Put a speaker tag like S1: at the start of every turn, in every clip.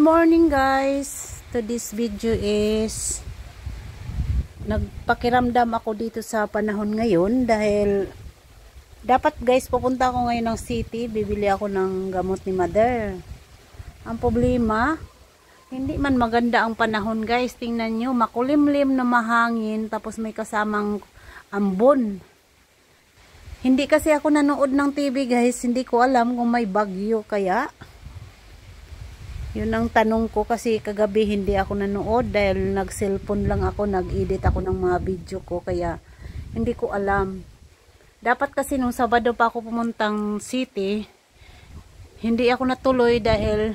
S1: morning guys. Today's video is nagpakiramdam ako dito sa panahon ngayon dahil dapat guys pupunta ako ngayon ng city, bibili ako ng gamot ni mother. Ang problema, hindi man maganda ang panahon guys. Tingnan nyo, makulimlim na mahangin tapos may kasamang ambon. Hindi kasi ako nanood ng TV guys, hindi ko alam kung may bagyo kaya. Yun ang tanong ko kasi kagabi hindi ako nanood dahil nag-cellphone lang ako, nag-edit ako ng mga video ko kaya hindi ko alam. Dapat kasi nung Sabado pa ako pumuntang city, hindi ako natuloy dahil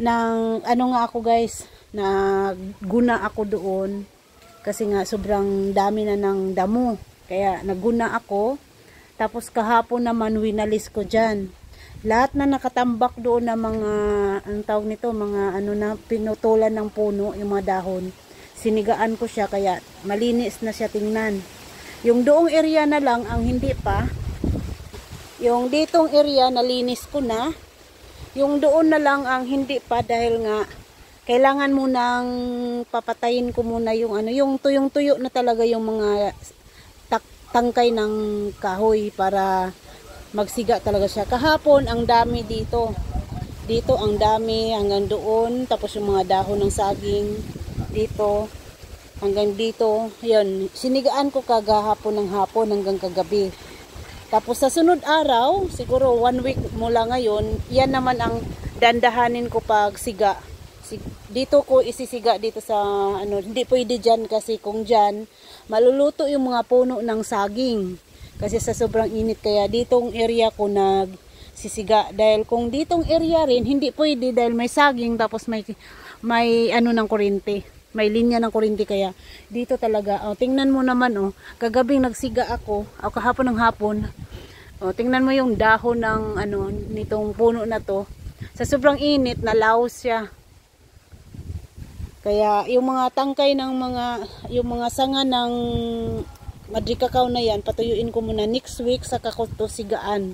S1: nga ako guys, nagguna ako doon kasi nga sobrang dami na ng damo. Kaya nagguna ako, tapos kahapon naman winalis ko dyan. Lahat na nakatambak doon na mga, ang tawag nito, mga na pinutulan ng puno, yung mga dahon. Sinigaan ko siya kaya malinis na siya tingnan. Yung doong area na lang ang hindi pa. Yung ditong area nalinis ko na. Yung doon na lang ang hindi pa dahil nga kailangan mo nang papatayin ko muna yung yung tuyong-tuyo na talaga yung mga tangkay ng kahoy para magsiga talaga siya. Kahapon ang dami dito. Dito ang dami hanggang doon. Tapos yung mga dahon ng saging dito hanggang dito. Yun, sinigaan ko kagahapon ng hapon hanggang kagabi. Tapos sa sunod araw, siguro 1 week mula ngayon, yan naman ang dandahanin ko pag siga. Dito ko isisiga dito sa hindi pwede dyan kasi kung dyan maluluto yung mga puno ng saging. Kasi sa sobrang init kaya ditong area ko nagsisiga. Dahil kung ditong area rin, hindi pwede dahil may saging tapos may ng kuryente. May linya ng kuryente kaya dito talaga. Tingnan mo naman kagabing nagsiga ako, kahapon ng hapon. Tingnan mo yung dahon ng nitong puno na to. Sa sobrang init, nalaos siya. Kaya yung mga tangkay ng yung mga sanga ng Madri Cacao na yan, patuyuin ko muna next week sa to sigaan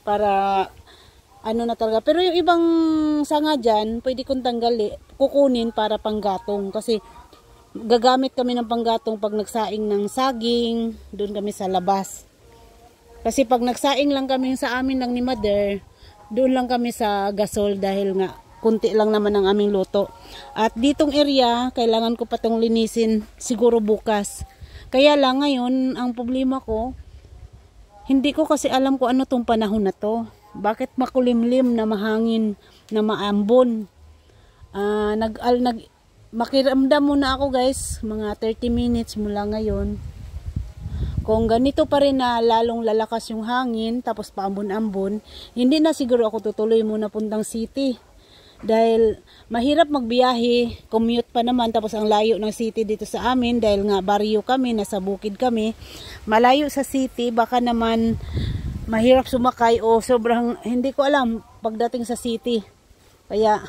S1: para na talaga. Pero yung ibang sanga dyan, pwede kong kukunin para panggatong kasi gagamit kami ng panggatong pag nagsaing ng saging, doon kami sa labas. Kasi pag nagsaing lang kami sa amin lang ni mother, doon lang kami sa gasol dahil nga kunti lang naman ang aming luto. At ditong area, kailangan ko pa tong linisin siguro bukas. Kaya lang ngayon, ang problema ko, hindi ko kasi alam kung ano tong panahon na to. Bakit makulimlim na mahangin na maambon? Makiramdam muna ako guys, mga 30 minutes mula ngayon. Kung ganito pa rin na lalong lalakas yung hangin, tapos paambon-ambon, hindi na siguro ako tutuloy muna puntang city. Dahil mahirap magbiyahe, commute pa naman, tapos ang layo ng city dito sa amin dahil nga baryo kami, nasa bukid kami, malayo sa city, baka naman mahirap sumakay o sobrang hindi ko alam pagdating sa city. Kaya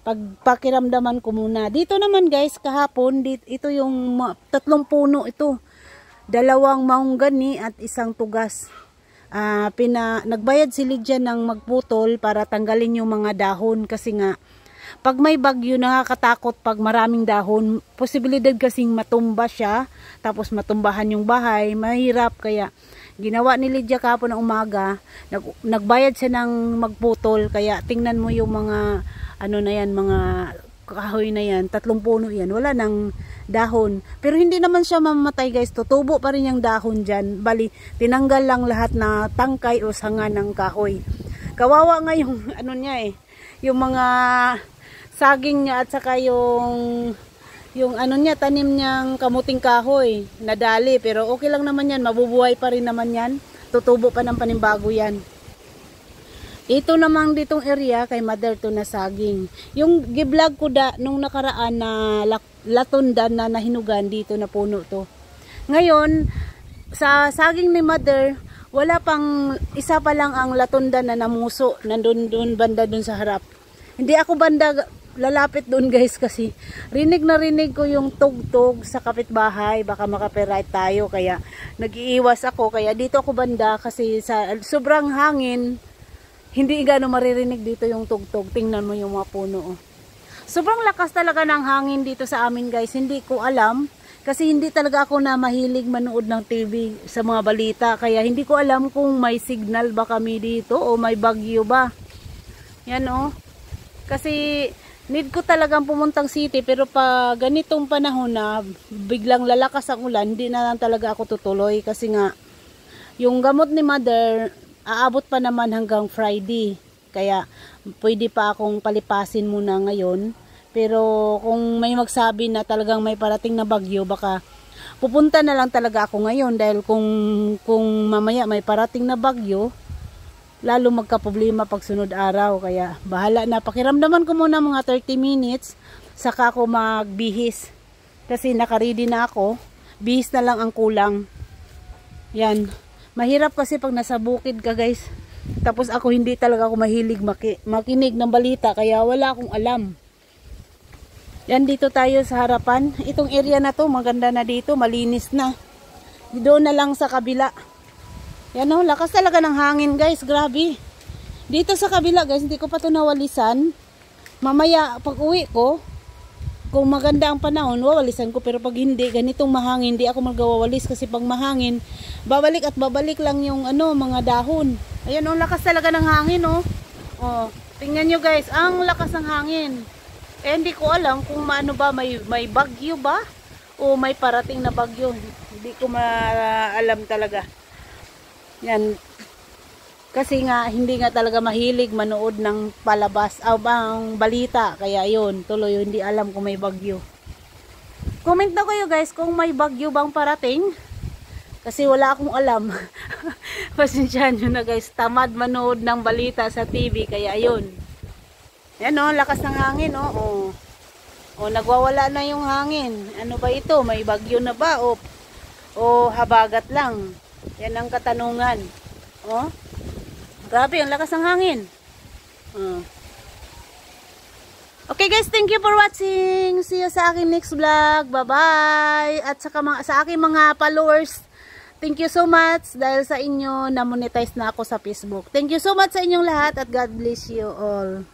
S1: pagpakiramdaman ko muna. Dito naman guys, kahapon ito yung 3 puno ito, 2 mahunggani at 1 tugas. Nagbayad si Lydia ng magputol para tanggalin yung mga dahon kasi nga pag may bagyo nakakatakot pag maraming dahon, posibilidad kasing matumba siya tapos matumbahan yung bahay, mahirap. Kaya ginawa ni Lydia kahapon ng umaga, nagbayad siya ng magputol. Kaya tingnan mo yung mga na yan, mga kahoy na yan, 3 puno yan, wala nang dahon. Pero hindi naman siya mamamatay guys, tutubo pa rin yung dahon dyan. Bali, tinanggal lang lahat na tangkay o sanga ng kahoy. Kawawa nga yung niya yung mga saging niya at saka yung niya, tanim niyang kamuting kahoy, nadali. Pero okay lang naman yan, mabubuhay pa rin naman yan, tutubo pa ng panimbago yan. Ito namang ditong area kay mother to na saging. Yung giblog ko nung nakaraan na latundan na nahinugan dito na puno to. Ngayon, sa saging ni mother, wala pang isa pa lang ang latundan na namuso. Nandun banda dun sa harap. Hindi ako banda lalapit dun guys kasi rinig na rinig ko yung tugtog sa kapitbahay. Baka makapiright tayo kaya nag-iiwas ako. Kaya dito ako banda kasi sa sobrang hangin, hindi gaano maririnig dito yung tugtog. Tingnan mo yung mga puno. Oh. Sobrang lakas talaga ng hangin dito sa amin guys. Hindi ko alam. Kasi hindi talaga ako na mahilig manood ng TV sa mga balita. Kaya hindi ko alam kung may signal ba kami dito o may bagyo ba. Yan oh. Kasi need ko talagang pumuntang city. Pero pa ganitong panahon na biglang lalakas ang ulan, hindi na lang talaga ako tutuloy. Kasi nga yung gamot ni mother aabot pa naman hanggang Friday. Kaya pwede pa akong palipasin muna ngayon. Pero kung may magsabi na talagang may parating na bagyo, baka pupunta na lang talaga ako ngayon. Dahil kung mamaya may parating na bagyo, lalo magka-problema pag sunod araw. Kaya bahala na. Pakiramdaman ko muna mga 30 minutes. Saka ako magbihis. Kasi nakaready na ako. Bihis na lang ang kulang. Yan. Mahirap kasi pag nasa bukid ka guys. Tapos ako hindi talaga ako mahilig makinig ng balita. Kaya wala akong alam. Yan dito tayo sa harapan. Itong area na to maganda na dito. Malinis na. Doon na lang sa kabila. Yan o. Lakas talaga ng hangin guys. Grabe. Dito sa kabila guys. Hindi ko pa ito nawalisan. Mamaya pag uwi ko. Kung maganda ang panahon, wawalisan ko. Pero pag hindi, ganitong mahangin, hindi ako magawawalis. Kasi pag mahangin, babalik at babalik lang yung mga dahon. Ayan o, lakas talaga ng hangin o. O, tingnan nyo guys, ang lakas ng hangin. Eh, hindi ko alam kung ano ba, may bagyo ba? O may parating na bagyo. Hindi ko maalam talaga. Yan. Kasi nga, hindi nga talaga mahilig manood ng palabas o bang balita. Kaya yun, tuloy hindi alam kung may bagyo. Comment na kayo guys kung may bagyo bang parating. Kasi wala akong alam. Pasensyahan nyo na guys, tamad manood ng balita sa TV. Kaya yun. Yan o, lakas ng hangin o. O, nagwawala na yung hangin. Ano ba ito? May bagyo na ba? O habagat lang? Yan ang katanungan. O. Grabe, ang lakas ng hangin. Okay guys, thank you for watching. See you sa aking next vlog. Bye-bye. At sa aking mga followers, thank you so much. Dahil sa inyo, na-monetize na ako sa Facebook. Thank you so much sa inyong lahat at God bless you all.